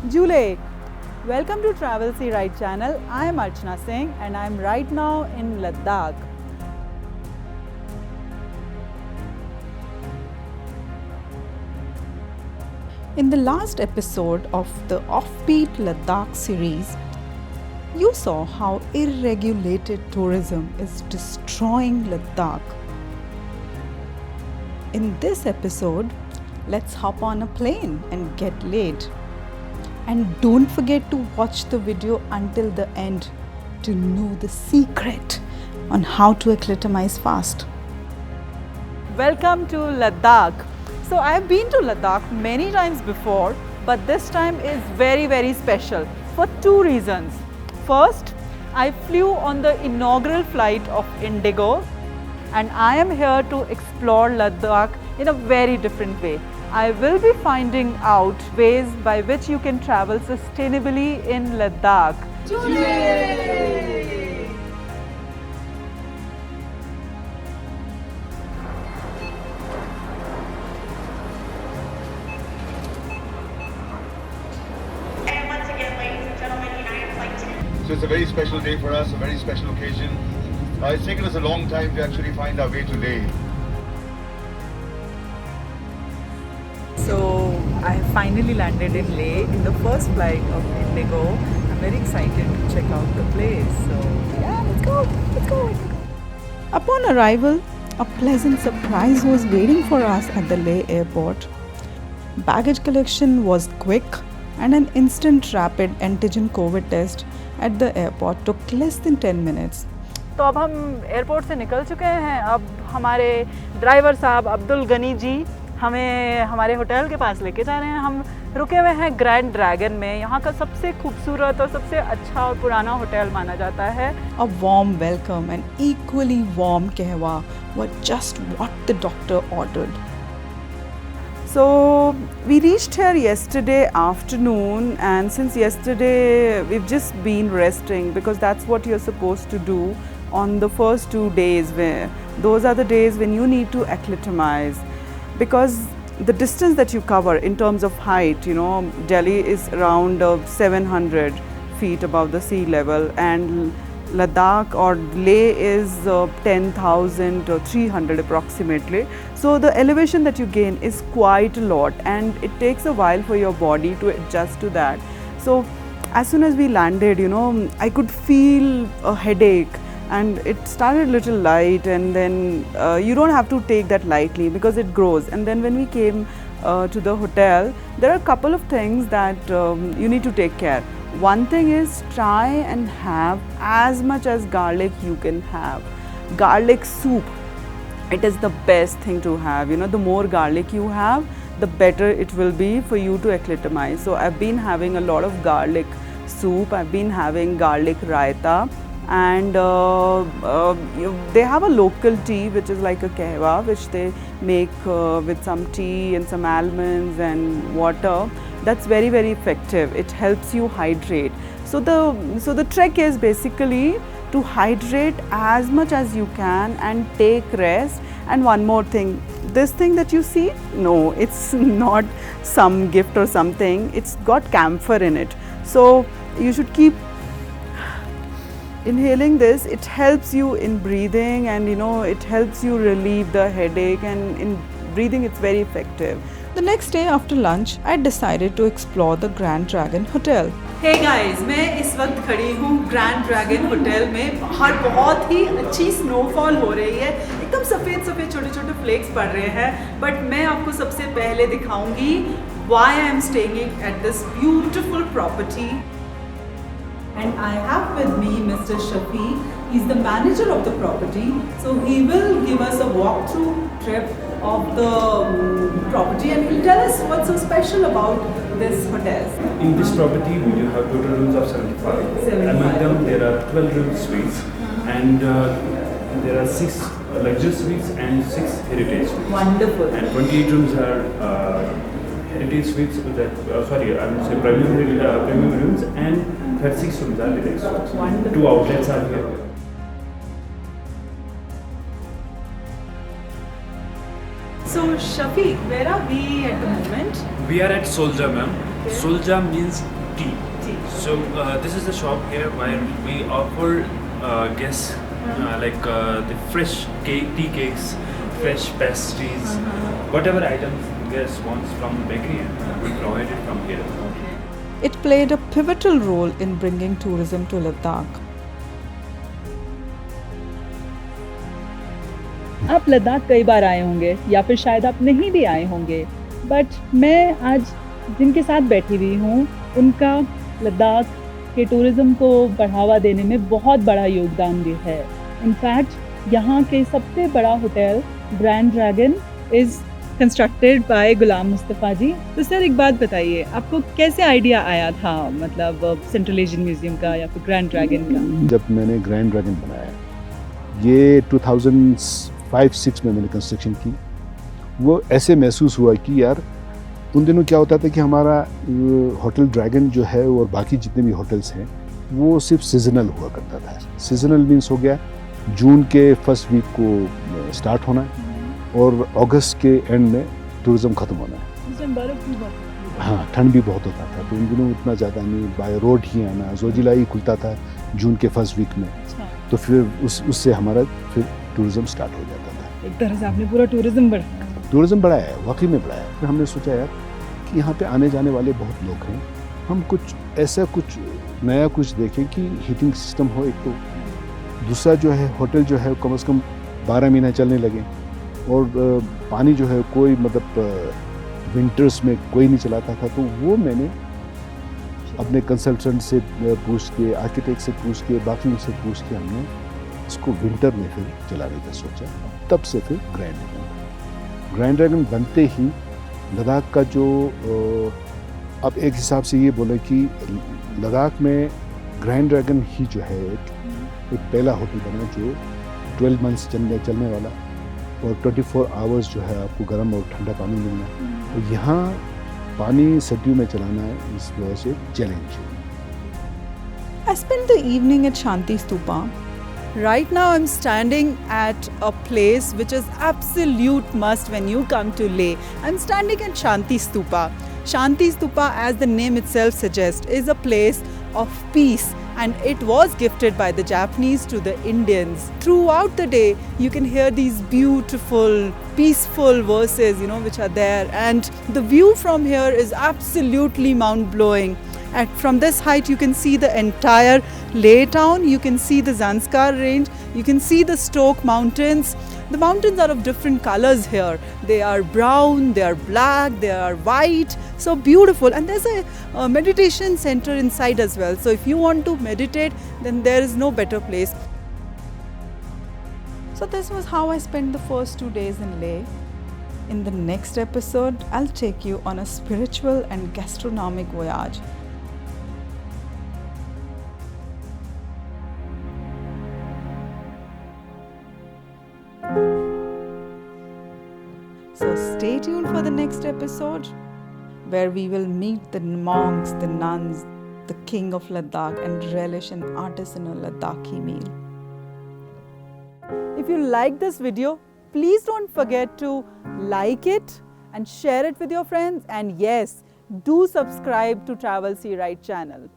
Jule, welcome to Travel See Right channel. I am Archana Singh and I am right now in Ladakh. In the last episode of the Offbeat Ladakh series, you saw how irregulated tourism is destroying Ladakh. In this episode, let's hop on a plane and get laid. And don't forget to watch the video until the end to know the secret on how to acclimatize fast. Welcome to Ladakh. So I have been to Ladakh many times before, but this time is very special for two reasons. First, I flew on the inaugural flight of Indigo and I am here to explore Ladakh in a very different way. I will be finding out ways by which you can travel sustainably in Ladakh. And once again, ladies and gentlemen, United Flight 10. So it's a very special day for us, a very special occasion. It's taken us a long time to actually find our way today. So I have finally landed in Leh in the first flight of Indigo. I'm very excited to check out the place. So yeah, let's go. Upon arrival, a pleasant surprise was waiting for us at the Leh airport. Baggage collection was quick and an instant rapid antigen COVID test at the airport took less than 10 minutes. तो अब हम airport से निकल चुके हैं. अब हमारे driver साहब अब्दुल गनी जी हमें हमारे होटल के पास लेके जा रहे हैं. हम रुके हुए हैं ग्रैंड ड्रैगन में. यहाँ का सबसे खूबसूरत और सबसे अच्छा और पुराना होटल माना जाता है. A warm welcome and equally warm कहवा were just what the doctor ordered. So we reached here yesterday afternoon, and since yesterday we've just been resting because that's what you're supposed to do on the first 2 days, where those are the days when you need to acclimatize, because the distance that you cover in terms of height, Delhi is around 700 feet above the sea level and Ladakh or Leh is 10,300 approximately. So the elevation that you gain is quite a lot and it takes a while for your body to adjust to that. So as soon as we landed, I could feel a headache and it started a little light, and then you don't have to take that lightly because it grows. And then when we came to the hotel, there are a couple of things that you need to take care. One thing is try and have as much as garlic you can have. Garlic soup, it is the best thing to have. The more garlic you have, the better it will be for you to acclimatize. So I've been having a lot of garlic soup. I've been having garlic raita, and they have a local tea which is like a kahwa, which they make with some tea and some almonds and water. That's very effective. It helps you hydrate. So the trick is basically to hydrate as much as you can and take rest. And one more thing, this thing that you see, no, it's not some gift or something. It's got camphor in it. So you should keep inhaling this. It helps you in breathing, and it helps you relieve the headache, and in breathing it's very effective. The next day after lunch, I decided to explore the Grand Dragon Hotel. Hey guys, मैं इस वक्त खड़ी हूँ grand dragon hotel में. बाहर बहुत ही अच्छी snowfall हो रही है. एकदम सफ़ेद छोटे फ्लेक्स पड़ रहे हैं. बट मैं आपको सबसे पहले दिखाऊंगी why I am staying at this beautiful property. And I have with me Mr. Shafiq. He's the manager of the property. So he will give us a walkthrough trip of the property and he'll tell us what's so special about this hotel. In this property, we do have total rooms of 75. Among them, there are 12 room suites and there are 6 luxury suites and 6 heritage suites. Wonderful. And 28 rooms are heritage suites, premium rooms, and 36 rooms are deluxe rooms. Wonderful. 2 outlets are here. So Shafiq, where are we at the moment? We are at Solja, ma'am. Okay. Solja means tea. So this is the shop here where we offer guests the fresh tea cakes, fresh pastries, whatever items guests wants from the bakery, we provide it from here. It played a pivotal role in bringing tourism to Ladakh. आप लद्दाख कई बार आए होंगे या फिर शायद आप नहीं भी आए होंगे, बट मैं आज जिनके साथ बैठी हुई हूँ उनका लद्दाख के टूरिज़्म को बढ़ावा देने में बहुत बड़ा योगदान भी है. इनफैक्ट यहाँ के सबसे बड़ा hotel Grand Dragon is constructed by Ghulam Mustafa ji. तो सर एक बात बताइए, आपको कैसे आइडिया आया था, मतलब सेंट्रल एशियन म्यूज़ियम का या फिर ग्रैंड ड्रैगन का? जब मैंने ग्रैंड ड्रैगन बनाया, ये 2005-06 में मैंने कंस्ट्रक्शन की, वो ऐसे महसूस हुआ कि यार उन दिनों क्या होता था कि हमारा होटल ड्रैगन जो है और बाकी जितने भी होटल्स हैं वो सिर्फ सीजनल हुआ करता था. सीजनल मीन्स हो गया जून के फर्स्ट वीक को स्टार्ट होना है और अगस्त के एंड में टूरिज़्म ख़त्म होना है. हाँ, ठंड भी बहुत होता था, तो उन दिनों इतना ज़्यादा नहीं, बाय रोड ही आना, जोजिला ही खुलता था जून के फर्स्ट वीक में. तो फिर उससे हमारा फिर टूरिज़्म स्टार्ट हो जाता था. एक तरह से आपने पूरा टूरिज़्म बढ़ाया है, वाकई में बढ़ाया. फिर हमने सोचा यार कि यहाँ पे आने जाने वाले बहुत लोग हैं, हम कुछ ऐसा कुछ नया कुछ देखें कि हीटिंग सिस्टम हो एक तो, दूसरा जो है होटल जो है कम से कम 12 महीना चलने लगे, और पानी जो है कोई मतलब विंटर्स में कोई नहीं चलाता था. तो वो मैंने अपने कंसल्टेंट से पूछ के, आर्किटेक्ट से पूछ के, बाकी से पूछ के हमने इसको विंटर में फिर चलाने का सोचा. तब से फिर ग्रैंड ड्रैगन बनते ही लद्दाख का जो अब एक हिसाब से ये बोले कि लद्दाख में ग्रैंड ड्रैगन ही जो है एक पहला होटल बना जो 12 मंथ्स चलने वाला, और 24 आवर्स जो है आपको गर्म और ठंडा पानी मिलना. तो यहाँ पानी सर्दियों में चलाना है, इस वजह से चैलेंज है. I spent the evening at Shanti Stupa. Right now I'm standing at a place which is absolute must when you come to Leh. I'm standing at Shanti Stupa. Shanti Stupa, as the name itself suggests, is a place of peace, and it was gifted by the Japanese to the Indians. Throughout the day you can hear these beautiful, peaceful verses, which are there, and the view from here is absolutely mind-blowing. And from this height you can see the entire Leh town, you can see the Zanskar range, you can see the Stoke mountains. The mountains are of different colors here. They are brown, they are black, they are white, so beautiful. And there's a meditation center inside as well. So if you want to meditate, then there is no better place. So this was how I spent the first 2 days in Leh. In the next episode, I'll take you on a spiritual and gastronomic voyage. So stay tuned for the next episode, where we will meet the monks, the nuns, the king of Ladakh, and relish an artisanal Ladakhi meal. If you like this video, please don't forget to like it and share it with your friends. And yes, do subscribe to Travel See Right channel.